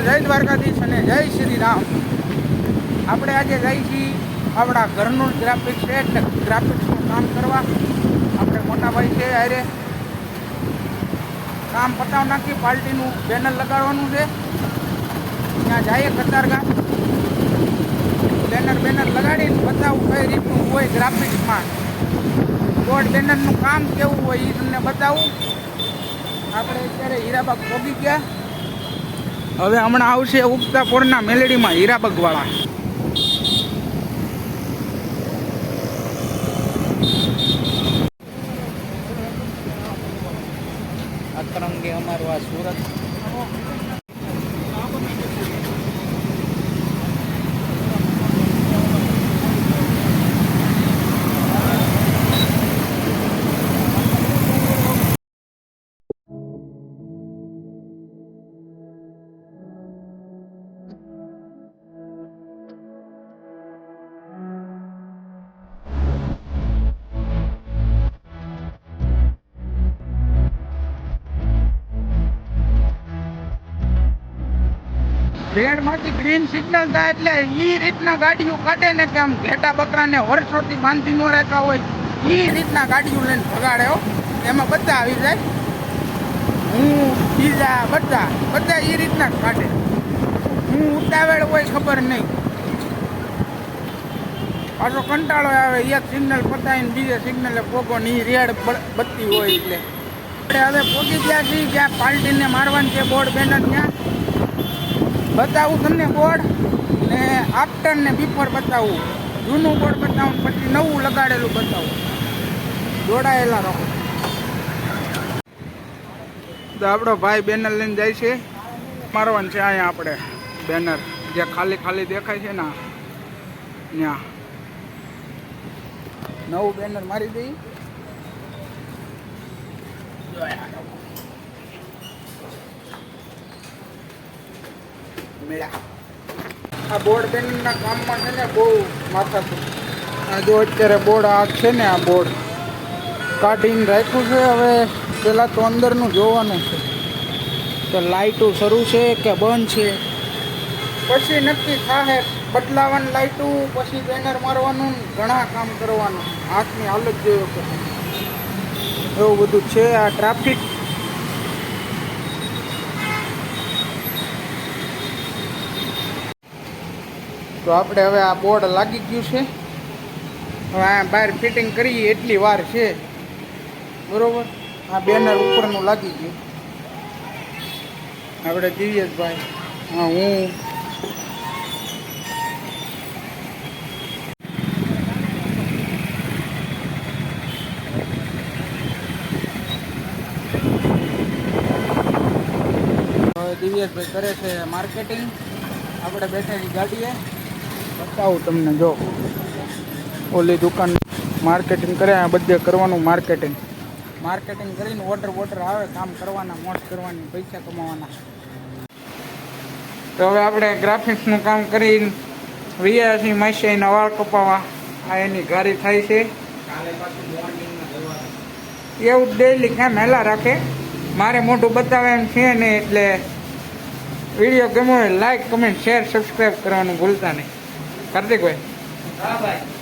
જય દ્વારકાધીશ અને જય શ્રી રામ. આપણે આજે જઈ છીએ આપણા ઘરનું ગ્રાફિક્સ છે એટલે ગ્રાફિક્સનું કામ કરવા. આપણે મોટા ભાઈ છે અરે કામ પતાવ નાખી, પાર્ટીનું બેનર લગાડવાનું છે. ત્યાં જઈએ કતારગામ, બેનર લગાડીને બતાવું કઈ રીતનું હોય ગ્રાફિક્સમાં, બોર્ડ બેનરનું કામ કેવું હોય એ તમને બતાવું. આપણે અત્યારે હીરાબાગ પહોંચી ગયા. હવે હમણાં આવશે ઉગતા પોળના મેલેડીમાં હીરાબગવાળા. અતરંગે અમારું આ સુરત. રેડ માંથી ગ્રીન સિગ્નલ થાય એટલે એ રીતના ગાડીઓ કાઢે ને કે આમ ઘેટા બકરાને વર્ષોથી બાંધી ન રહેતા હોય એ રીતના ગાડીઓ લઈને ભગાડે હો. એમાં બધા આવી જાય, હું બીજા બધા એ રીતના કાઢે. હું ઉતાવળ હોય ખબર નહીં, પાછો કંટાળો આવે. એક સિગ્નલ પતાવીને બીજે સિગ્નલે પોગો ને એ રેડ બત્તી હોય એટલે. આપણે હવે પહોંચી ગયા છીએ જ્યાં પાર્ટીને મારવાની છે બોર્ડ બેનર. ત્યાં બતાવું તમને બોર્ડ ને આફ્ટર ને બિફોર બતાવું. જૂનું બોર્ડ બતાવું પછી નવું લગાડેલું બતાવું. જોડાયેલા રહો. તો આપણો ભાઈ બેનર લઈને જાય છે, મારવાનું છે અહીંયા આપણે બેનર જે ખાલી દેખાય છે ને ત્યાં નવું બેનર મારી દઈ. આ બોર્ડ બેનરના કામમાં છે ને બહુ માથા છે. આ જો અત્યારે બોર્ડ આ છે ને, આ બોર્ડ કાઢીને રાખ્યું છે. હવે પહેલાં તો અંદરનું જોવાનું છે કે લાઇટો શરૂ છે કે બંધ છે, પછી નક્કી થાય. બદલાવાની લાઇટો, પછી બેનર મારવાનું, ઘણા કામ કરવાનું. હાથની હાલત જોયો કે એવું બધું છે. આ ટ્રાફિક તો આપણે હવે આ બોર્ડ લાગી ગયું છે. હવે આ બહાર ફિટિંગ કરીએ એટલી વાર છે, બરોબર. આ બેનર ઉપરનું લાગી ગયું. આપણે દિવ્યેશભાઈ, હા હું દિવ્યેશભાઈ કરે છે માર્કેટિંગ. આપણે બેઠેલી ગાડીએ બતાવું તમને. જો ઓલી દુકાન માર્કેટિંગ કરે, આ બધે કરવાનું માર્કેટિંગ કરીને ઓર્ડર આવે, કામ કરવાના, મોજ કરવાની, પૈસા કમાવાના. તો હવે આપણે ગ્રાફિક્સનું કામ કરીને વિયાસી માસીના વાળ કપાવવા. આ એની ગાડી થાય છે. એવું ડેઈલી કામ હેલા રાખે. મારે મોટું બતાવે એમ છે ને, એટલે વિડીયો ગમ્યો હોય લાઈક, કમેન્ટ, શેર, સબસ્ક્રાઈબ કરવાનું ભૂલતા નહીં. કાર્તિકભાઈ. હા ભાઈ.